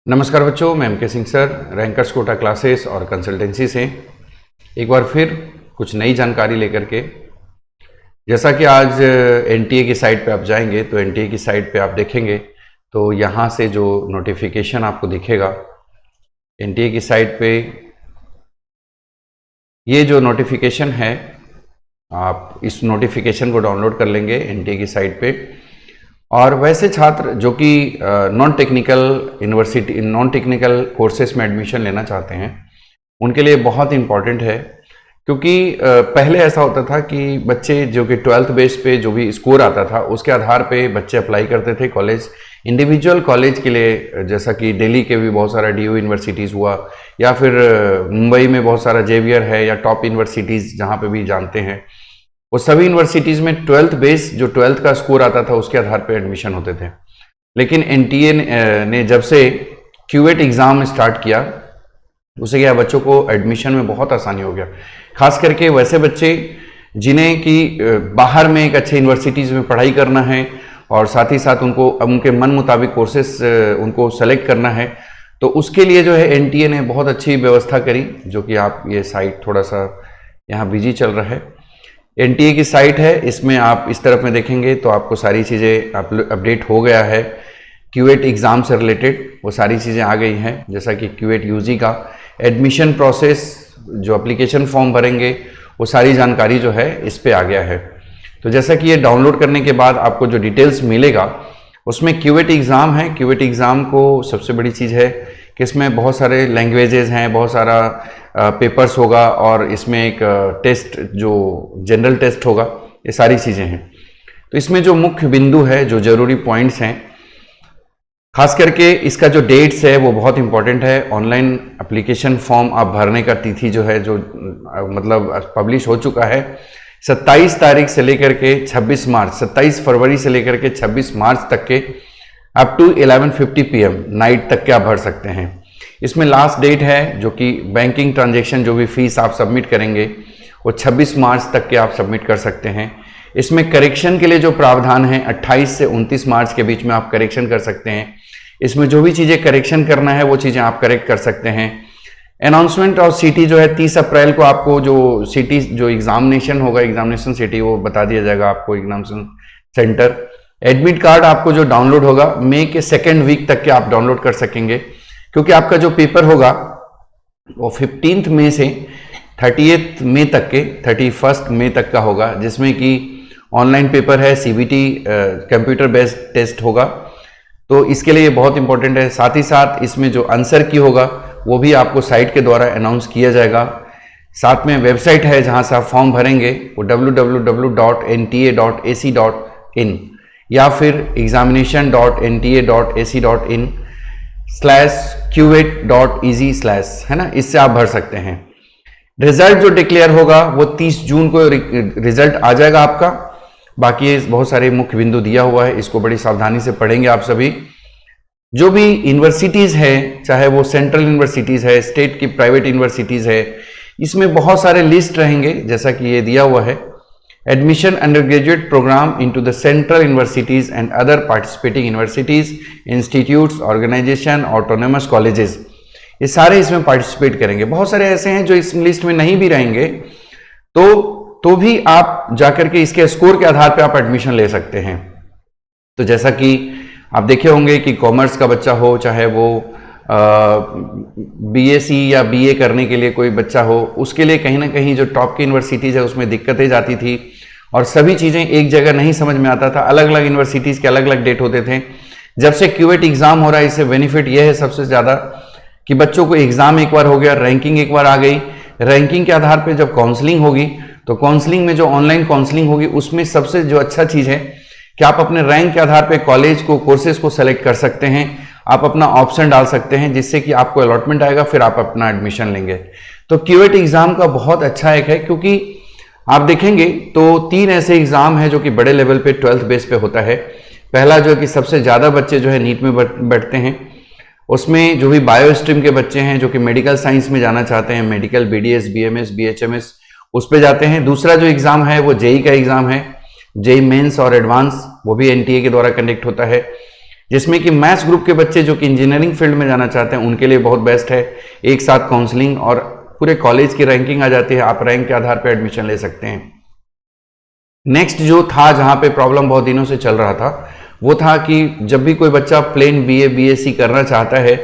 नमस्कार बच्चों, मैं M K Singh sir, rankers Kota classes और कंसल्टेंसी से एक बार फिर कुछ नई जानकारी लेकर के। जैसा कि आज एनटीए की साइट पे आप जाएंगे तो एनटीए की साइट पे आप देखेंगे तो यहाँ से जो नोटिफिकेशन आपको दिखेगा एनटीए की साइट पे, ये जो नोटिफिकेशन है आप इस नोटिफिकेशन को डाउनलोड कर लेंगे एनटीए की साइट पे। और वैसे छात्र जो कि नॉन टेक्निकल कोर्सेज में एडमिशन लेना चाहते हैं उनके लिए बहुत इम्पॉर्टेंट है, क्योंकि पहले ऐसा होता था कि बच्चे जो कि 12th बेस पे जो भी स्कोर आता था उसके आधार पे बच्चे अप्लाई करते थे कॉलेज, इंडिविजुअल कॉलेज के लिए। जैसा कि दिल्ली के भी बहुत सारा DU यूनिवर्सिटीज़ हुआ, या फिर मुंबई में बहुत सारा जेवियर है, या टॉप यूनिवर्सिटीज़ जहाँ पे भी जानते हैं, वो सभी यूनिवर्सिटीज़ में 12th बेस जो 12th का स्कोर आता था उसके आधार पर एडमिशन होते थे। लेकिन एनटीए ने जब से क्यूएट एग्ज़ाम स्टार्ट किया उससे क्या बच्चों को एडमिशन में बहुत आसानी हो गया। खास करके वैसे बच्चे जिन्हें कि बाहर में एक अच्छे यूनिवर्सिटीज़ में पढ़ाई करना है और साथ ही साथ उनको उनके मन मुताबिक कोर्सेस उनको सेलेक्ट करना है, तो उसके लिए जो है एनटीए ने बहुत अच्छी व्यवस्था करी। जो कि आप ये साइट थोड़ा सा यहाँ बिजी चल रहा है, एनटीए की साइट है, इसमें आप इस तरफ में देखेंगे तो आपको सारी चीज़ें अपडेट हो गया है। क्यूएट एग्ज़ाम से रिलेटेड वो सारी चीज़ें आ गई हैं, जैसा कि क्यूएट यूजी का एडमिशन प्रोसेस, जो एप्लीकेशन फॉर्म भरेंगे वो सारी जानकारी जो है इस पे आ गया है। तो जैसा कि ये डाउनलोड करने के बाद आपको जो डिटेल्स मिलेगा उसमें क्यूएट एग्ज़ाम है। क्यूएट एग्ज़ाम को सबसे बड़ी चीज़ है कि इसमें बहुत सारे लैंग्वेजेस हैं, बहुत सारा पेपर्स होगा और इसमें एक टेस्ट जो जनरल टेस्ट होगा, ये सारी चीज़ें हैं। तो इसमें जो मुख्य बिंदु है, जो ज़रूरी पॉइंट्स हैं, खास करके इसका जो डेट्स है वो बहुत इंपॉर्टेंट है। ऑनलाइन एप्लीकेशन फॉर्म आप भरने का तिथि जो है, जो मतलब पब्लिश हो चुका है, 27 तारीख से लेकर के 26 मार्च, 27 फरवरी से लेकर के 26 मार्च तक के अप टू 11:50 PM नाइट तक के आप भर सकते हैं। इसमें लास्ट डेट है जो कि बैंकिंग ट्रांजैक्शन जो भी फीस आप सबमिट करेंगे वो 26 मार्च तक के आप सबमिट कर सकते हैं। इसमें करेक्शन के लिए जो प्रावधान है 28 से 29 मार्च के बीच में आप करेक्शन कर सकते हैं। इसमें जो भी चीज़ें करेक्शन करना है वो चीज़ें आप करेक्ट कर सकते हैं। अनाउंसमेंट और सिटी जो है 30 अप्रैल को आपको जो सिटी जो एग्जामिनेशन होगा, एग्जामिनेशन सिटी वो बता दिया जाएगा आपको, एग्जामिनेशन सेंटर। एडमिट कार्ड आपको जो डाउनलोड होगा मई के 2nd वीक तक के आप डाउनलोड कर सकेंगे, क्योंकि आपका जो पेपर होगा वो 15 मई से 30 मई तक के 31 मई तक का होगा, जिसमें कि ऑनलाइन पेपर है, CBT कंप्यूटर बेस्ड टेस्ट होगा। तो इसके लिए बहुत इंपॉर्टेंट है। साथ ही साथ इसमें जो आंसर की होगा वो भी आपको साइट के द्वारा अनाउंस किया जाएगा। साथ में वेबसाइट है जहां से आप फॉर्म भरेंगे, वो www.nta.ac.in या फिर examination.nta.ac.in/qet.easy/ है ना, इससे आप भर सकते हैं। रिजल्ट जो डिक्लेयर होगा वो 30 जून को रिजल्ट आ जाएगा आपका। बाकी बहुत सारे मुख्य बिंदु दिया हुआ है, इसको बड़ी सावधानी से पढ़ेंगे आप सभी। जो भी यूनिवर्सिटीज़ है, चाहे वो सेंट्रल यूनिवर्सिटीज़ है, स्टेट की प्राइवेट यूनिवर्सिटीज़ है, इसमें बहुत सारे लिस्ट रहेंगे, जैसा कि ये दिया हुआ है। Admission undergraduate programme into the central universities and other participating universities, institutes, organisation, autonomous colleges, ये सारे इसमें पार्टिसिपेट करेंगे। बहुत सारे ऐसे हैं जो इस लिस्ट में नहीं भी रहेंगे, तो भी आप जाकर के इसके स्कोर के आधार पर आप एडमिशन ले सकते हैं। तो जैसा कि आप देखे होंगे कि कॉमर्स का बच्चा हो, चाहे वो BSc या BA करने के लिए कोई बच्चा हो, उसके लिए कहीं ना कहीं जो टॉप की यूनिवर्सिटीज़ है उसमें दिक्कतें जाती थी और सभी चीज़ें एक जगह नहीं समझ में आता था, अलग अलग यूनिवर्सिटीज़ के अलग अलग डेट होते थे। जब से क्यूएट एग्ज़ाम हो रहा है, इससे बेनिफिट यह है सबसे ज़्यादा कि बच्चों को एग्ज़ाम एक बार हो गया, रैंकिंग एक बार आ गई, रैंकिंग के आधार पर जब काउंसलिंग होगी तो काउंसलिंग में जो ऑनलाइन काउंसलिंग होगी उसमें सबसे जो अच्छा चीज़ है कि आप अपने रैंक के आधार पे कॉलेज को, कोर्सेज को सेलेक्ट कर सकते हैं। आप अपना ऑप्शन डाल सकते हैं जिससे कि आपको अलॉटमेंट आएगा, फिर आप अपना एडमिशन लेंगे। तो क्यूएट एग्ज़ाम का बहुत अच्छा एक है, क्योंकि आप देखेंगे तो 3 ऐसे एग्ज़ाम हैं जो कि बड़े लेवल पे 12th बेस पे होता है। पहला जो है कि सबसे ज़्यादा बच्चे जो है नीट में बैठते हैं, उसमें जो भी बायो स्ट्रीम के बच्चे हैं जो कि मेडिकल साइंस में जाना चाहते हैं, मेडिकल, BDS, BMS, BHMS, उस पर जाते हैं। दूसरा जो एग्ज़ाम है वो जेई का एग्ज़ाम है, जेई मेंस और एडवांस, वो भी एनटीए के द्वारा कंडक्ट होता है। जिसमें कि मैथ्स ग्रुप के बच्चे जो कि इंजीनियरिंग फील्ड में जाना चाहते हैं उनके लिए बहुत बेस्ट है। एक साथ काउंसलिंग और पूरे कॉलेज की रैंकिंग आ जाती है, आप रैंक के आधार पर एडमिशन ले सकते हैं। नेक्स्ट जो था, जहां पे प्रॉब्लम बहुत दिनों से चल रहा था, वो था कि जब भी कोई बच्चा प्लेन बीए बीएससी करना चाहता है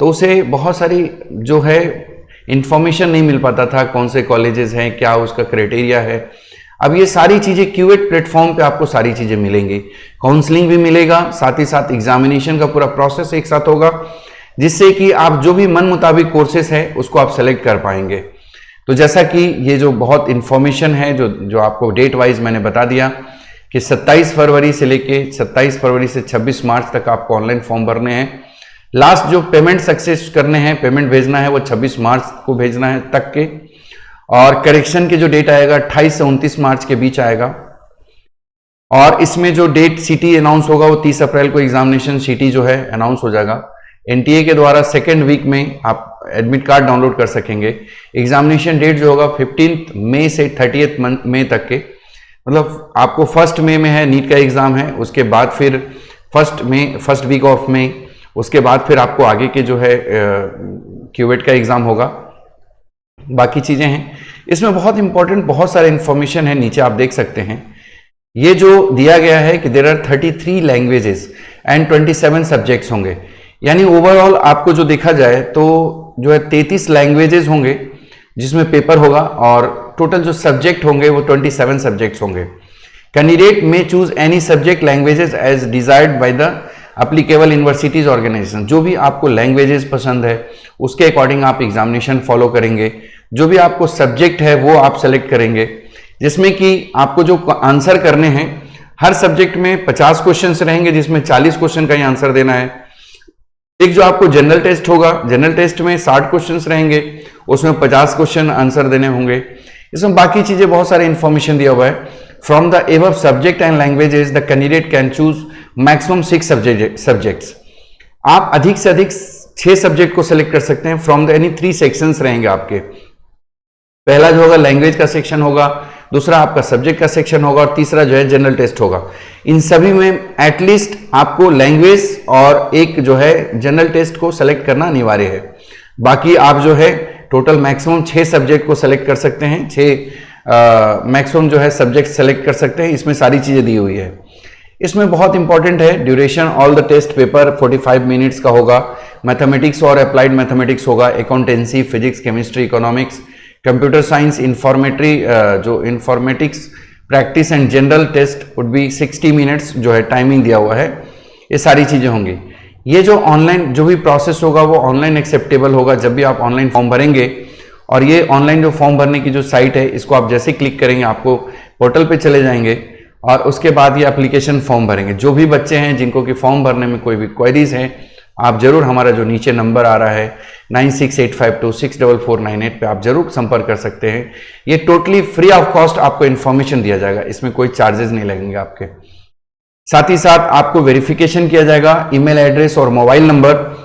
तो उसे बहुत सारी जो है इंफॉर्मेशन नहीं मिल पाता था, कौन से कॉलेजेस हैं, क्या उसका क्राइटेरिया है। अब ये सारी चीज़ें क्यूएट प्लेटफॉर्म पे आपको सारी चीज़ें मिलेंगी, काउंसलिंग भी मिलेगा, साथ ही साथ एग्जामिनेशन का पूरा प्रोसेस एक साथ होगा, जिससे कि आप जो भी मन मुताबिक कोर्सेस है उसको आप सेलेक्ट कर पाएंगे। तो जैसा कि ये जो बहुत इंफॉर्मेशन है जो आपको डेट वाइज मैंने बता दिया कि 27 फरवरी से लेके 27 फरवरी से 26 मार्च तक आपको ऑनलाइन फॉर्म भरने हैं। लास्ट जो पेमेंट सक्सेस करने हैं, पेमेंट भेजना है, वो 26 मार्च को भेजना है तक के, और करेक्शन के जो डेट आएगा 28 से 29 मार्च के बीच आएगा। और इसमें जो डेट सिटी अनाउंस होगा वो 30 अप्रैल को एग्जामिनेशन सिटी जो है अनाउंस हो जाएगा। एनटीए के द्वारा सेकेंड वीक में आप एडमिट कार्ड डाउनलोड कर सकेंगे। एग्जामिनेशन डेट जो होगा 15 मई से 30 मई तक के, मतलब आपको 1 मई में है नीट का एग्जाम है, उसके बाद फिर फर्स्ट वीक ऑफ मई, उसके बाद फिर आपको आगे के जो है क्यूवेट का एग्जाम होगा। बाकी चीजें हैं इसमें बहुत इंपॉर्टेंट, बहुत सारे इंफॉर्मेशन है, नीचे आप देख सकते हैं। ये जो दिया गया है कि there are 33 languages and 27 subjects होंगे, यानी ओवरऑल आपको जो देखा जाए तो जो है 33 लैंग्वेजेस होंगे जिसमें पेपर होगा, और टोटल जो सब्जेक्ट होंगे वो 27 सब्जेक्ट्स होंगे। कैंडिडेट में choose any subject languages as desired by the applicable universities organisation. जो भी आपको लैंग्वेजेस पसंद है उसके अकॉर्डिंग आप एग्जामिनेशन फॉलो करेंगे। जो भी आपको सब्जेक्ट है वो आप सेलेक्ट करेंगे, जिसमें कि आपको जो आंसर करने हैं, हर सब्जेक्ट में 50 क्वेश्चन रहेंगे जिसमें 40 क्वेश्चन का ही आंसर देना है। एक जो आपको जनरल टेस्ट होगा, जनरल टेस्ट में 60 क्वेश्चंस रहेंगे, उसमें 50 क्वेश्चन आंसर देने होंगे। इसमें बाकी चीजें बहुत सारे इंफॉर्मेशन दिया हुआ है। From the above subject and languages the candidate can choose maximum 6 subjects. आप अधिक से अधिक 6 सब्जेक्ट को सिलेक्ट कर सकते हैं। फ्रॉम द एनी 3 सेक्शंस रहेंगे आपके। पहला जो होगा लैंग्वेज का सेक्शन होगा, दूसरा आपका सब्जेक्ट का सेक्शन होगा, और तीसरा जो है जनरल टेस्ट होगा। इन सभी में एटलीस्ट आपको लैंग्वेज और एक जो है जनरल टेस्ट को सेलेक्ट करना अनिवार्य है। बाकी आप जो है टोटल मैक्सिमम 6 सब्जेक्ट को सेलेक्ट कर सकते हैं, 6 मैक्सिमम जो है सब्जेक्ट सेलेक्ट कर सकते हैं। इसमें सारी चीजें दी हुई है। इसमें बहुत इंपॉर्टेंट है duration, all the test paper 45 minutes का होगा। मैथमेटिक्स और अप्लाइड मैथमेटिक्स होगा, accountancy, physics, chemistry, economics, computer science, जो informatics practice and general test would be 60 minutes जो है टाइमिंग दिया हुआ है। ये सारी चीजें होंगी। ये जो ऑनलाइन जो भी प्रोसेस होगा वो ऑनलाइन एक्सेप्टेबल होगा जब भी आप ऑनलाइन फॉर्म भरेंगे। और ये ऑनलाइन जो फॉर्म भरने की जो साइट है, इसको आप जैसे क्लिक करेंगे आपको पोर्टल पे चले जाएंगे, और उसके बाद ये एप्लीकेशन फॉर्म भरेंगे। जो भी बच्चे हैं जिनको कि फॉर्म भरने में कोई भी क्वेरीज हैं, आप जरूर हमारा जो नीचे नंबर आ रहा है 9685264498 पे आप जरूर संपर्क कर सकते हैं। ये टोटली फ्री ऑफ कॉस्ट आपको इन्फॉर्मेशन दिया जाएगा, इसमें कोई चार्जेस नहीं लगेंगे आपके। साथ ही साथ आपको वेरिफिकेशन किया जाएगा, ईमेल एड्रेस और मोबाइल नंबर,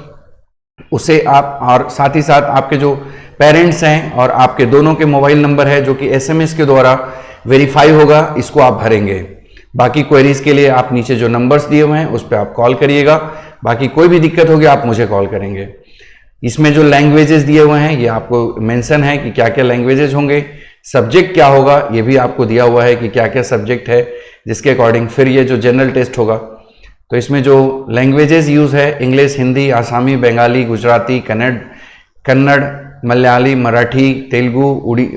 उसे आप, और साथ ही साथ आपके जो पेरेंट्स हैं और आपके दोनों के मोबाइल नंबर है जो कि एसएमएस के द्वारा वेरीफाई होगा, इसको आप भरेंगे। बाकी क्वेरीज के लिए आप नीचे जो नंबर्स दिए हुए हैं उस पर आप कॉल करिएगा। बाकी कोई भी दिक्कत होगी आप मुझे कॉल करेंगे। इसमें जो लैंग्वेजेस दिए हुए हैं ये आपको मेंशन है कि क्या क्या लैंग्वेजेस होंगे, सब्जेक्ट क्या होगा ये भी आपको दिया हुआ है कि क्या क्या सब्जेक्ट है, जिसके अकॉर्डिंग फिर ये जो जनरल टेस्ट होगा। तो इसमें जो लैंग्वेजेस यूज है, इंग्लिश, हिंदी, आसामी, बंगाली, गुजराती, कन्नड़, मलयाली, मराठी, तेलुगु,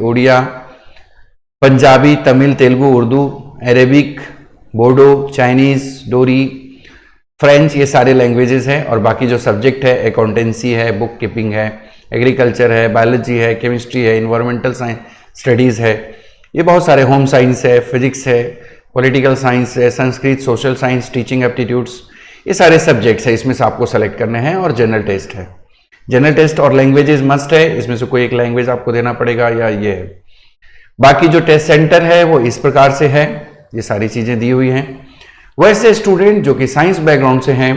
उड़िया, पंजाबी, तमिल, तेलुगु, उर्दू, अरेबिक, बोडो, चाइनीज, डोरी, फ्रेंच, ये सारे लैंग्वेजेस हैं। और बाकी जो सब्जेक्ट है, अकाउंटेंसी है, बुक कीपिंग है, एग्रीकल्चर है, बायोलॉजी है, केमिस्ट्री है, इन्वायरमेंटल साइंस स्टडीज़ है, ये बहुत सारे, होम साइंस है, फिजिक्स है, पॉलिटिकल साइंस है, Sanskrit, social science, teaching aptitudes, ये सारे सब्जेक्ट्स है। इसमें से आपको सेलेक्ट करने हैं। और जनरल टेस्ट है, जनरल टेस्ट और लैंग्वेजेस मस्ट है, इसमें से कोई एक लैंग्वेज आपको देना पड़ेगा या ये है। बाकी जो टेस्ट सेंटर है वो इस प्रकार से है, ये सारी चीजें दी हुई हैं। वैसे स्टूडेंट जो कि साइंस बैकग्राउंड से हैं,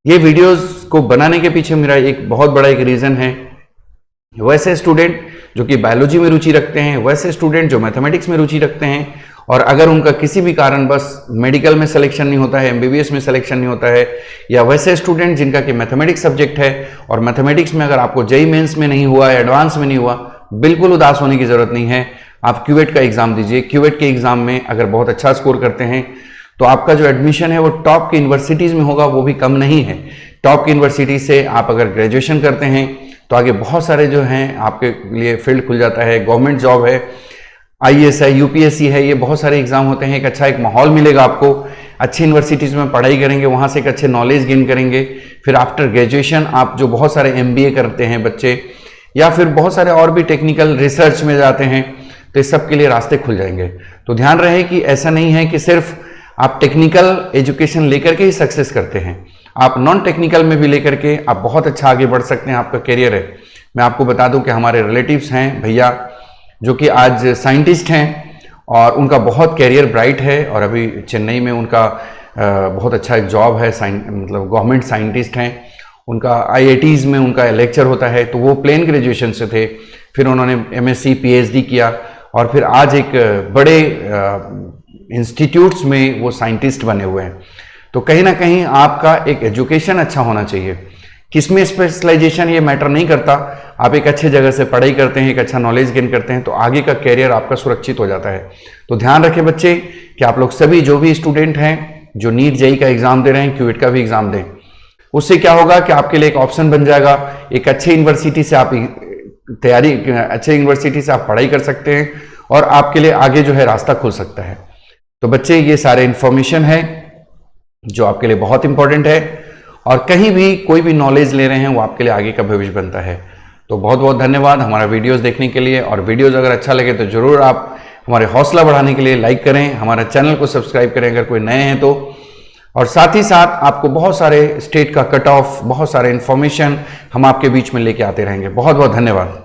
ये वीडियोस को बनाने के पीछे मेरा एक बहुत बड़ा एक रीजन है। वैसे स्टूडेंट जो कि बायोलॉजी में रुचि रखते हैं, वैसे स्टूडेंट जो मैथमेटिक्स में रुचि रखते हैं, और अगर उनका किसी भी कारण बस मेडिकल में सिलेक्शन नहीं होता है, एमबीबीएस में सिलेक्शन नहीं होता है, या वैसे स्टूडेंट जिनका कि मैथमेटिक्स सब्जेक्ट है और मैथमेटिक्स में अगर आपको जेईई मेंस में नहीं हुआ, एडवांस में नहीं हुआ, बिल्कुल उदास होने की जरूरत नहीं है। आप क्यूएट का एग्जाम दीजिए। क्यूएट के एग्जाम में अगर बहुत अच्छा स्कोर करते हैं तो आपका जो एडमिशन है वो टॉप की यूनिवर्सिटीज़ में होगा, वो भी कम नहीं है। टॉप की यूनिवर्सिटी से आप अगर ग्रेजुएशन करते हैं तो आगे बहुत सारे जो हैं आपके लिए फील्ड खुल जाता है। गवर्नमेंट जॉब है, आईएएस है, यूपीएससी है, ये बहुत सारे एग्जाम होते हैं। एक अच्छा एक माहौल मिलेगा आपको, अच्छी यूनिवर्सिटीज़ में पढ़ाई करेंगे, वहाँ से एक अच्छे नॉलेज गेन करेंगे। फिर आफ्टर ग्रेजुएशन आप जो बहुत सारे एमबीए करते हैं बच्चे, या फिर बहुत सारे और भी टेक्निकल रिसर्च में जाते हैं, तो इस सब के लिए रास्ते खुल जाएंगे। तो ध्यान रहे कि ऐसा नहीं है कि सिर्फ आप टेक्निकल एजुकेशन लेकर के ही सक्सेस करते हैं, आप नॉन टेक्निकल में भी लेकर के आप बहुत अच्छा आगे बढ़ सकते हैं। आपका करियर है। मैं आपको बता दूं कि हमारे रिलेटिव्स हैं भैया जो कि आज साइंटिस्ट हैं और उनका बहुत करियर ब्राइट है, और अभी चेन्नई में उनका बहुत अच्छा एक जॉब है, मतलब गवर्नमेंट साइंटिस्ट हैं। उनका आईआईटीज़ में उनका लेक्चर होता है। तो वो प्लेन ग्रेजुएशन से थे, फिर उन्होंने एमएससी पीएचडी किया और फिर आज एक बड़े इंस्टीट्यूट्स में वो साइंटिस्ट बने हुए हैं। तो कहीं ना कहीं आपका एक एजुकेशन अच्छा होना चाहिए। किसमें स्पेशलाइजेशन ये मैटर नहीं करता, आप एक अच्छे जगह से पढ़ाई करते हैं, एक अच्छा नॉलेज गेन करते हैं, तो आगे का कैरियर आपका सुरक्षित हो जाता है। तो ध्यान रखें बच्चे कि आप लोग सभी जो भी स्टूडेंट हैं जो नीट जेईई का एग्जाम दे रहे हैं, क्यूएट का भी एग्जाम दें। उससे क्या होगा कि आपके लिए एक ऑप्शन बन जाएगा, एक अच्छे यूनिवर्सिटी से आप तैयारी, अच्छे यूनिवर्सिटी से आप पढ़ाई कर सकते हैं और आपके लिए आगे जो है रास्ता खुल सकता है। तो बच्चे ये सारे इंफॉर्मेशन है जो आपके लिए बहुत इंपॉर्टेंट है, और कहीं भी कोई भी नॉलेज ले रहे हैं वो आपके लिए आगे का भविष्य बनता है। तो बहुत बहुत धन्यवाद हमारा वीडियोस देखने के लिए, और वीडियोस अगर अच्छा लगे तो जरूर आप हमारे हौसला बढ़ाने के लिए लाइक करें, हमारा चैनल को सब्सक्राइब करें अगर कोई नए हैं तो, और साथ ही साथ आपको बहुत सारे स्टेट का कट ऑफ, बहुत सारे इंफॉर्मेशन हम आपके बीच में लेके आते रहेंगे। बहुत बहुत धन्यवाद।